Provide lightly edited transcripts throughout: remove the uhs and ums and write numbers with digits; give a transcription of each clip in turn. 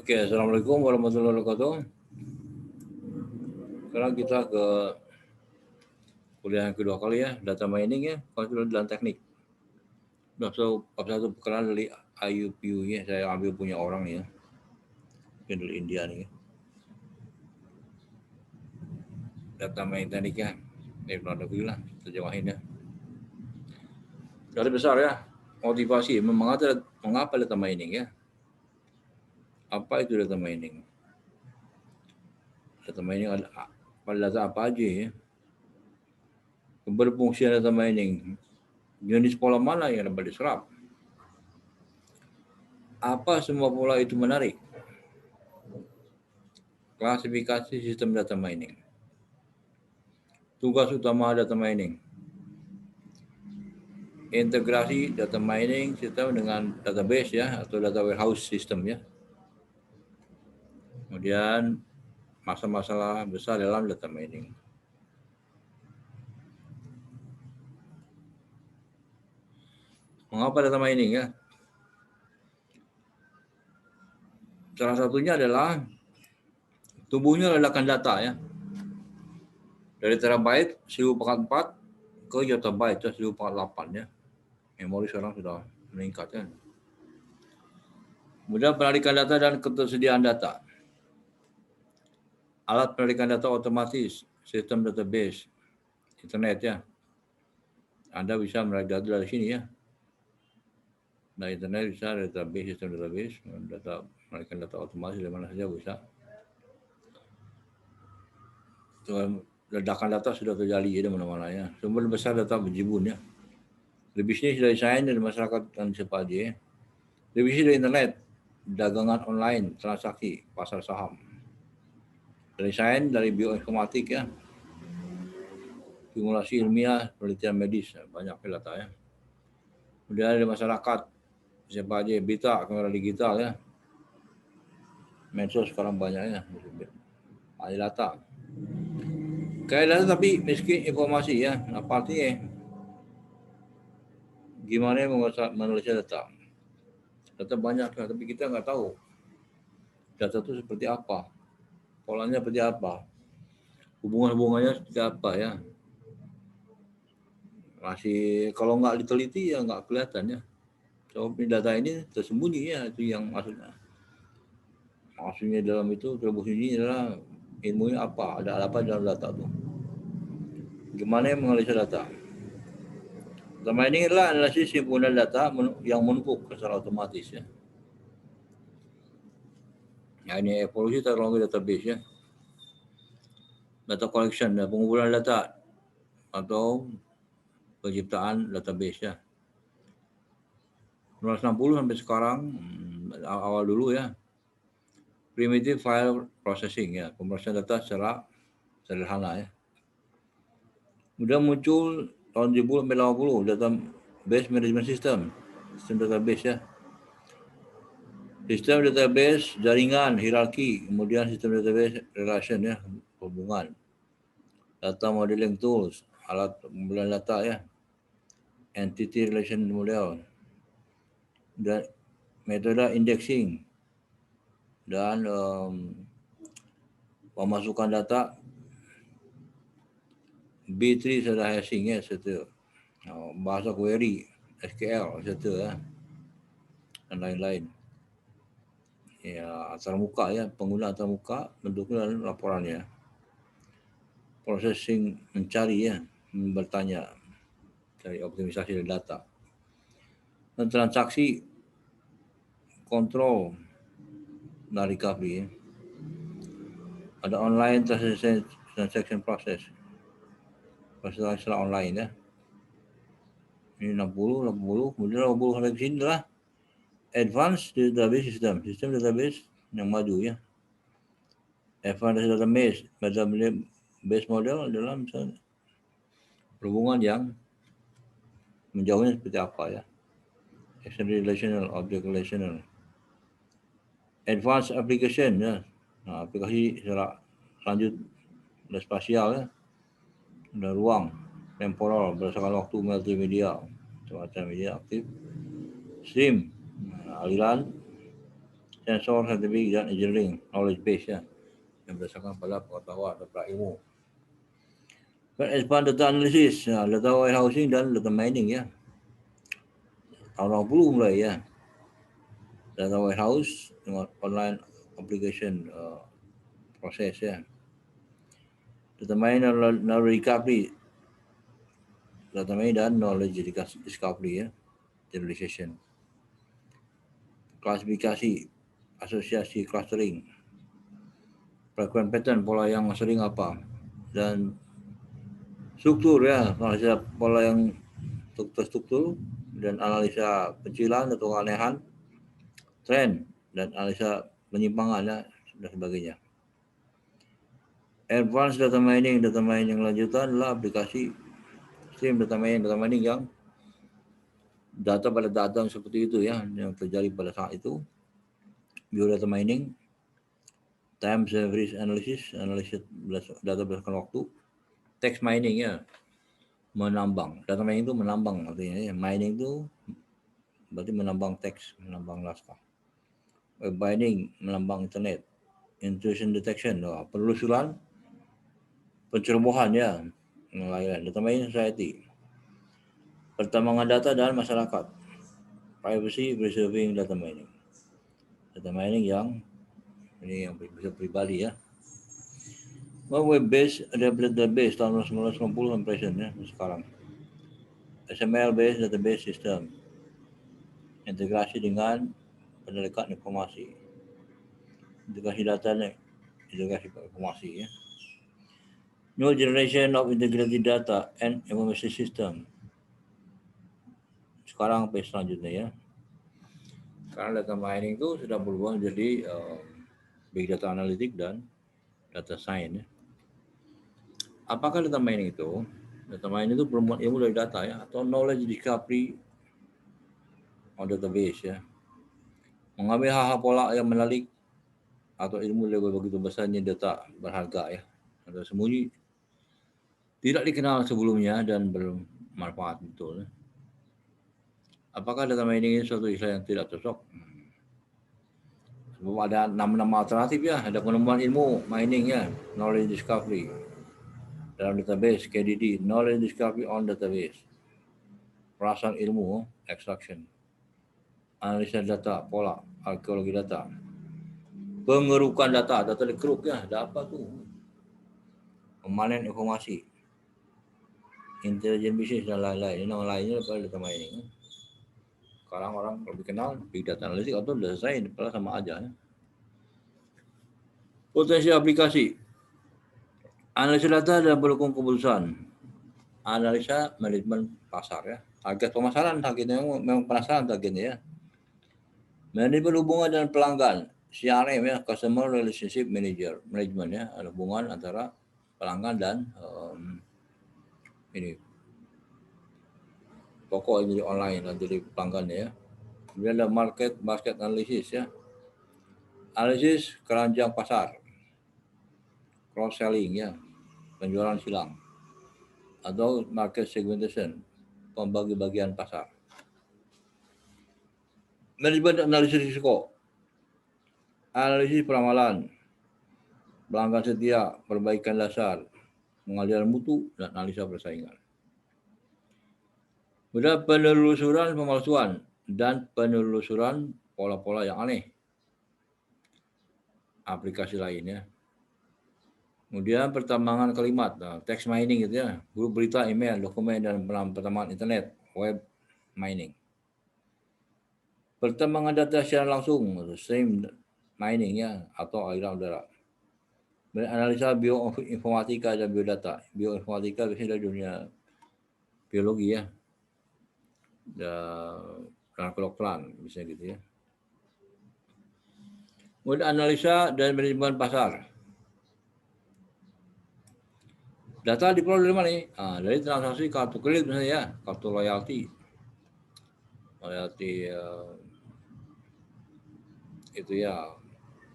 Oke, Assalamualaikum warahmatullahi wabarakatuh. Sekarang kita ke kuliah yang kedua kali ya, data mining ya, konstruksi dan teknik. Bab satu perkenalan dari IUPU ya, saya ambil punya orang nih ya, mungkin dari India nih ya. Data mining tekniknya, dari luar negeri lah, terjemahin ya. Dari besar ya, motivasi, mengapa data mining ya? Apa itu data mining? Data mining ada data apa aja ya? Berfungsian data mining, jenis pola mana yang dapat diserap? Apa semua pola itu menarik? Klasifikasi sistem data mining. Tugas utama data mining. Integrasi data mining sistem dengan database ya, atau data warehouse system ya. Kemudian masalah besar dalam data mining. Mengapa data mining ya? Salah satunya adalah tumbuhnya ledakan data ya. Dari terabyte 1044 ke yottabyte 1048 ya. Memori sekarang sudah meningkat ya. Kemudian penarikan data dan ketersediaan data. Alat penarikan data otomatis, sistem database, internet ya. Anda bisa menarik data dari sini ya. Nah, internet bisa database, sistem database, menarikan data otomatis dari mana saja bisa. Ledakan data sudah terjadi ya di mana-mana ya. Sumber besar data berjibun ya. Lebih bisnis dari sains dari masyarakat dan siapa aja ya. Lebih bisnis dari internet, dagangan online, transaksi, pasar saham. Dari sains, dari bioinformatik ya. Simulasi ilmiah, penelitian medis, banyak data ya. Kemudian dari masyarakat, siapa aja, berita, kamera digital ya. Medsos sekarang banyaknya, ada data. Kayak data tapi miskin informasi ya. Apa artinya? Gimana menulis data? Data banyak, tapi kita nggak tahu data itu seperti apa, polanya seperti apa, hubungannya seperti apa ya. Masih kalau nggak diteliti ya nggak kelihatan ya. So, data ini tersembunyi ya, itu yang maksudnya dalam itu tersembunyi adalah ilmunya apa, ada apa dalam data itu. Gimana menganalisa data? Data mining adalah analisis himpunan data yang menumpuk secara otomatis ya. Nah, ini evolusi teknologi database ya. Data collection, pengumpulan data atau penciptaan database ya. 1960 sampai sekarang, awal dulu ya. Primitive file processing ya, pemrosesan data secara sederhana ya. Kemudian muncul tahun 1980 database management system, sistem database ya. Sistem database jaringan, hierarki, kemudian sistem database relation ya, hubungan. Data modeling tools, alat pengumpulan data ya. Entity relation model. Dan metode indexing dan pemasukan data B3 sudah hashing ya, serta bahasa query SQL serta ya, dan lain-lain ya. Antarmuka ya, pengguna antarmuka bentuknya dan laporannya. Processing mencari ya, bertanya, cari optimisasi data. Dan transaksi kontrol dan recovery ya. Ada online transaction process secara online ya. Ini 60, kemudian 80 sampai ke sini adalah advanced database system, sistem database yang maju ya. Advanced database model adalah misalnya hubungan yang menjauhnya seperti apa ya. Extended relational, object relational. Advanced application ya. Nah, aplikasi secara lanjut dan spasial ya. Dan ruang temporal berdasarkan waktu multimedia, semacam media aktif. SIM, aliran sensor, scientific, dan engineering, knowledge base ya, yang berdasarkan pada pengetahuan atau ilmu. Expand data analysis, data warehousing dan data mining ya. Tahun 80 mulai ya. Data warehouse dengan online application proses ya. Data mining dan knowledge recovery. Data mining dan knowledge discovery ya. Generalization. Klasifikasi, asosiasi, clustering. Frequent pattern, pola yang sering apa. Dan struktur ya, analisa pola yang struktur dan analisa pencilan atau keanehan, tren dan analisa penyimpangan ya, dan sebagainya. Advanced data mining yang lanjutan adalah aplikasi stream data mining yang data pada data seperti itu ya, yang terjadi pada saat itu. Biodata mining, time series analysis data berdasarkan waktu. Text mining ya, menambang. Data mining itu menambang artinya ya. Mining itu berarti menambang teks, menambang naskah. Web mining, menambang internet. Intrusion detection, penelusuran, pencerobohan ya, nelayan. Data mining society, pertambangan data dan masyarakat. Privacy preserving data mining. Data mining yang ini yang bisa pribadi ya. Web based database tahun 1990 sampai ya sekarang. XML based database system. Integrasi dengan pendekat informasi. Integrasi data nih, integrasi informasi ya. New generation of integrated data and information system. Sekarang sampai selanjutnya ya. Karena data mining itu sudah berubah jadi big data analytic dan data science ya. Apakah data mining itu? Data mining itu pertemuan ilmu dari data ya, atau knowledge discovery on database ya. Mengambil hal-hal pola yang menarik atau ilmu level begitu besarnya data berharga ya, atau sembunyi, tidak dikenal sebelumnya dan bermanfaat betul. Apakah data mining ini suatu istilah yang tidak cocok? Sebab ada nama-nama alternatif ya, ada penemuan ilmu mining ya, knowledge discovery dalam database, KDD, knowledge discovery on database, perasaan ilmu, extraction, analisa data, pola, arkeologi data, pengerukan data dikeruk ya, ada apa tuh? Pemanen informasi, intelligent business dan lain-lain. Ini nama lainnya pada data mining. Sekarang orang lebih kenal big data analytics atau data science, padahal sama aja ya. Potensi aplikasi, analisa data dan pendukung keputusan, analisa manajemen pasar ya, target pemasaran, targetnya memang penasaran targetnya ya. Manajemen hubungan dengan pelanggan, CRM ya, Customer Relationship Management ya, ada hubungan antara pelanggan dan ini toko yang jadi online dan jadi pelanggannya ya. Kemudian ada market analysis ya, analisis keranjang pasar, cross selling ya, penjualan silang, atau market segmentation, pembagi-bagian pasar. Manajemen analisis risiko, analisis peramalan, pelanggan setia, perbaikan dasar, pengalihan mutu, dan analisa persaingan. Kemudian penelusuran pemalsuan dan penelusuran pola-pola yang aneh. Aplikasi lainnya. Kemudian pertambangan kalimat, text mining gitu ya, grup berita, email, dokumen, dan pertambangan internet, web mining. Pertambangan data secara langsung, stream mining ya, atau aliran udara. Analisa bioinformatika dan biodata. Bioinformatika biasanya dari dunia biologi ya, dan kedokteran misalnya gitu ya. Kemudian analisa dan manajemen pasar. Data diperoleh dari mana nih? Dari transaksi kartu kredit misalnya ya, kartu loyalty itu ya,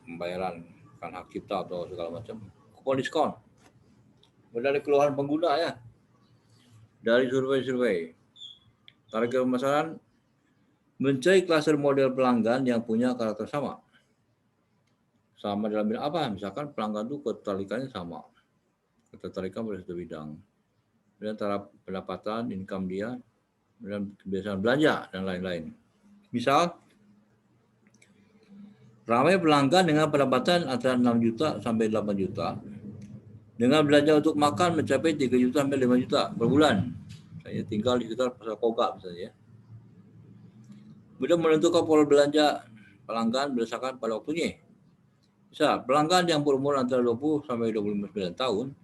pembayaran kan hak cipta atau segala macam, kupon diskon. Dari keluhan pengguna ya, dari survei-survei. Target pemasaran, mencari klaster model pelanggan yang punya karakter sama. Sama dalam bidang apa? Misalkan pelanggan itu ketertarikannya sama. Ketertarikan pada satu bidang. Dan antara pendapatan, income dia, dan kebiasaan belanja, dan lain-lain. Misal, ramai pelanggan dengan pendapatan antara 6 juta sampai 8 juta. Dengan belanja untuk makan mencapai 3 juta sampai 5 juta per bulan. Saya tinggal di sekitar Pasar Koga misalnya. Kemudian menentukan pola belanja pelanggan berdasarkan pada waktunya. Misal, pelanggan yang berumur antara 20 sampai 29 tahun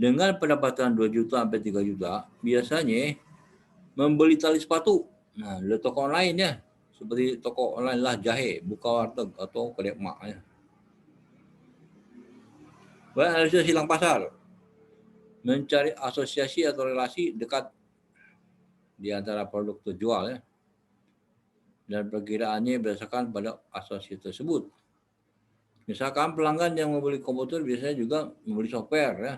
dengan pendapatan 2 juta sampai 3 juta biasanya membeli tali sepatu. Nah, di toko online ya. Seperti toko online lah Jahe, buka warteg atau kedai emak ya. Kemudian analisis silang pasar. Mencari asosiasi atau relasi dekat di antara produk terjual ya. Dan perkiraannya berdasarkan pada asosiasi tersebut. Misalkan pelanggan yang membeli komputer biasanya juga membeli software ya.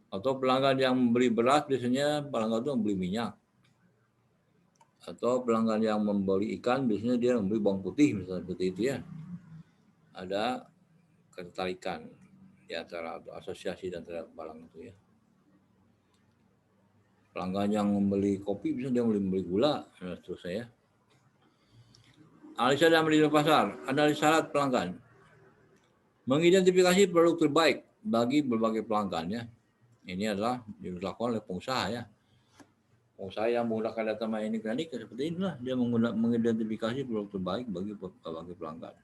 Atau pelanggan yang membeli beras biasanya pelanggan itu membeli minyak. Atau pelanggan yang membeli ikan biasanya dia membeli bawang putih misalnya seperti itu ya. Ada ketertarikan di antara atau asosiasi dan antara barang itu ya. Pelanggan yang membeli kopi bisa dia membeli gula dan seterusnya ya. Analisa dan manajemen pasar, analisa syarat pelanggan. Mengidentifikasi produk terbaik bagi berbagai pelanggan ya. Ini adalah dilakukan oleh pengusaha ya. Pengusaha yang menggunakan data mining teknik seperti inilah dia mengidentifikasi produk terbaik bagi berbagai pelanggan.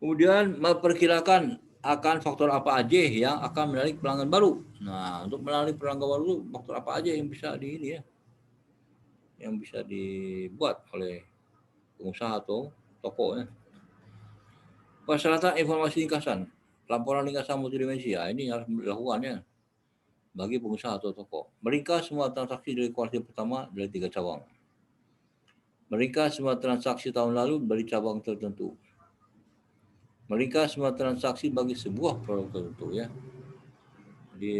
Kemudian memperkirakan akan faktor apa aja yang akan menarik pelanggan baru. Nah, untuk menarik pelanggan baru, faktor apa aja yang bisa di ini ya, yang bisa dibuat oleh pengusaha atau toko ya. Persyaratan informasi ringkasan, laporan ringkasan multidimensi ya, ini harus dilakukan ya bagi pengusaha atau toko. Meringkas semua transaksi dari kuartal pertama dari 3 cabang. Meringkas semua transaksi tahun lalu dari cabang tertentu. Meringkas semua transaksi bagi sebuah produk tertentu ya. Di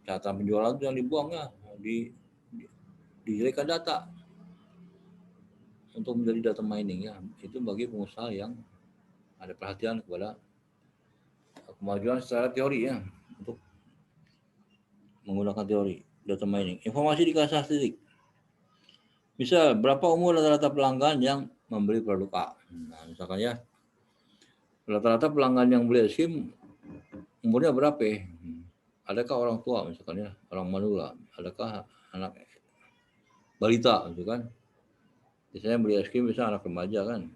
catatan penjualan itu yang dibuang ya, dijadikan data untuk menjadi data mining ya. Itu bagi pengusaha yang ada perhatian kepada kemajuan secara teori ya, untuk menggunakan teori data mining. Informasi di dikasih statistik. Misal berapa umur rata-rata pelanggan yang membeli produk A. Nah, misalkan ya, rata-rata pelanggan yang beli es krim umurnya berapa? Adakah orang tua misalkan ya, orang manula, adakah anak balita gitu kan? Biasanya beli es krim bisa anak remaja kan.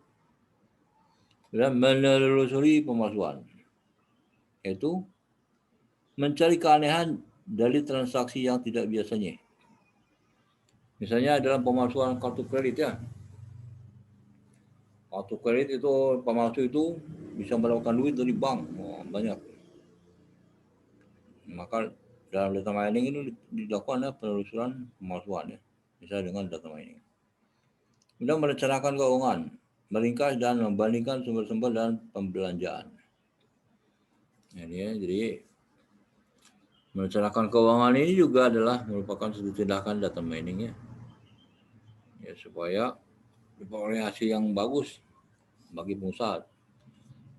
Dan menelusuri pemalsuan, yaitu mencari keanehan dari transaksi yang tidak biasanya. Misalnya dalam pemalsuan kartu kredit ya. Kartu kredit itu pemalsu itu bisa mendapatkan duit dari bank banyak. Maka dalam data mining itu dilakukan penelusuran pemalsuan ya. Misalnya dengan data mining. Kemudian merencanakan keuangan, meringkas dan membandingkan sumber-sumber dan pembelanjaan. Ini ya, jadi merencanakan keuangan ini juga adalah merupakan satu tindakan data mining ya, supaya diperoleh hasil yang bagus bagi pengusaha.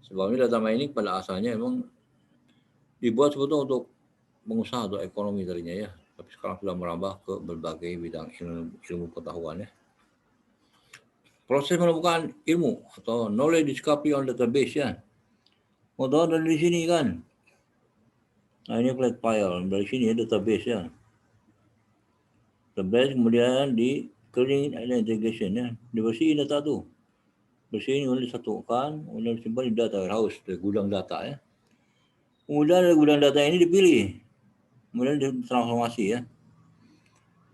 Sebabnya data mining pada asalnya memang dibuat sebetulnya untuk pengusaha atau ekonomi tadinya ya, tapi sekarang sudah merambah ke berbagai bidang ilmu pengetahuan ya. Proses menemukan ilmu atau knowledge discovery on database ya. Mau tahu dari sini kan? Nah ini flat file dari sini ya, database ya. Database kemudian di cleaning and integration ya, dibersihin data tuh. Bersihin kemudian disatukan, kemudian disimpan di data warehouse, di gudang data ya. Kemudian dari gudang data ini dipilih, kemudian ditransformasi ya.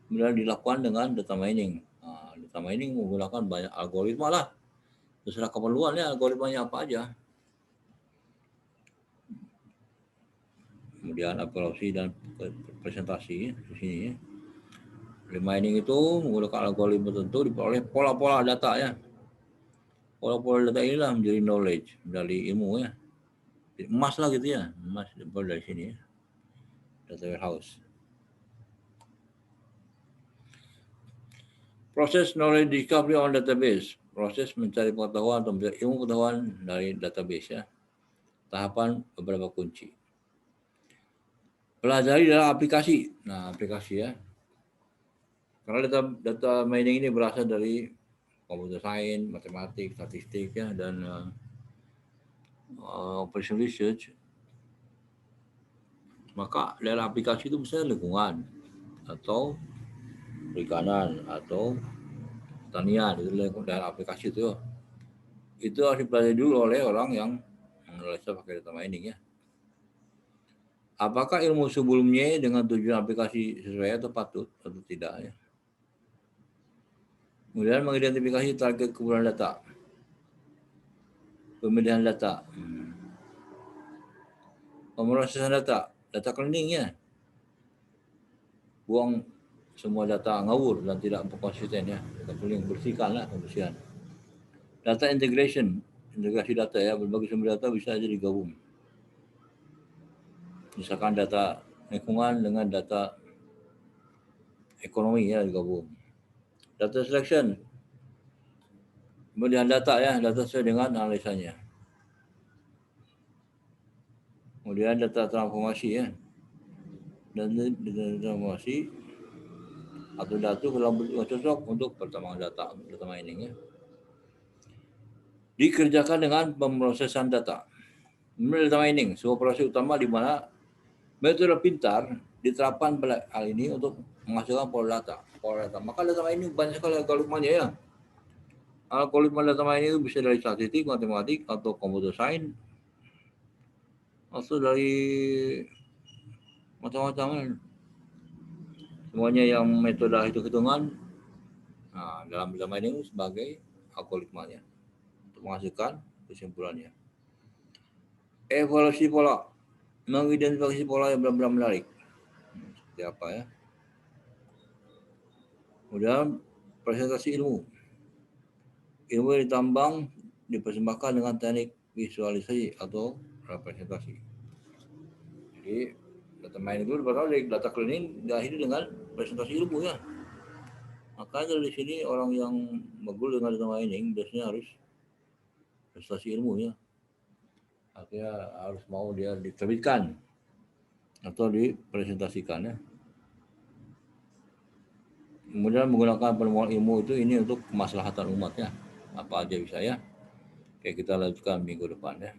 Kemudian dilakukan dengan data mining. Nah, data mining menggunakan banyak algoritma lah. Terserah keperluannya algoritmanya apa aja. Kemudian evaluasi dan presentasi di sini ya. Mining itu menggunakan algoritma tertentu diperoleh pola-pola data ya. Pola-pola data inilah menjadi knowledge, dari ilmu ya. Emas lah gitu ya, emas dari sini ya. Data warehouse. Proses knowledge discovery on database. proses mencari pengetahuan atau mencari ilmu pengetahuan dari database ya. Tahapan beberapa kunci. Pelajari dalam aplikasi. Nah, aplikasi ya. Karena data mining ini berasal dari computer science, matematik, statistik ya, dan operation research. Maka dalam aplikasi itu misalnya lingkungan atau perikanan atau pertanian itu dalam aplikasi itu harus dipelajari dulu oleh orang yang menganalisa pakai data mining ya. Apakah ilmu sebelumnya dengan tujuan aplikasi sesuai atau patut atau tidak ya. Kemudian mengidentifikasi target kebutuhan data. Pemilihan data. Pemrosesan data cleaning ya. Buang semua data ngawur dan tidak konsisten ya. Data cleaning, bersihkanlah kebersihan. Data integration, integrasi data ya, berbagai sumber data bisa aja digabung. Misalkan data lingkungan dengan data ekonomi ya digabung. Data selection, pemilihan data ya, data sesuai dengan analisanya. Kemudian data transformasi ya, dan data transformasi atau data dalam bentuk yang cocok untuk pertambangan data mining ya. Dikerjakan dengan pemrosesan data. Data mining, sebuah proses utama di mana metode pintar diterapkan pada hal ini untuk menghasilkan pola data. Maka data mining banyak sekali algoritmanya ya. Algoritma data mining itu bisa dari statistik, matematik, atau computer science, atau dari macam-macam. Semuanya yang metode hitung-hitungan, nah, dalam data mining sebagai algoritmanya untuk menghasilkan kesimpulannya. Evaluasi pola, mengidentifikasi pola yang benar-benar menarik. Seperti apa ya? Kemudian presentasi ilmu. Ilmu yang ditambang dipersembahkan dengan teknik visualisasi atau representasi. Jadi data mining itu berasal dari data cleaning diakhiri dengan presentasi ilmu ya. Makanya dari sini orang yang megul dengan data mining biasanya harus presentasi ilmu ya. Artinya harus mau dia diterbitkan atau dipresentasikan ya. Kemudian menggunakan penemuan ilmu itu ini untuk kemaslahatan umat ya. Apa aja bisa ya. Oke, kita lanjutkan minggu depan ya.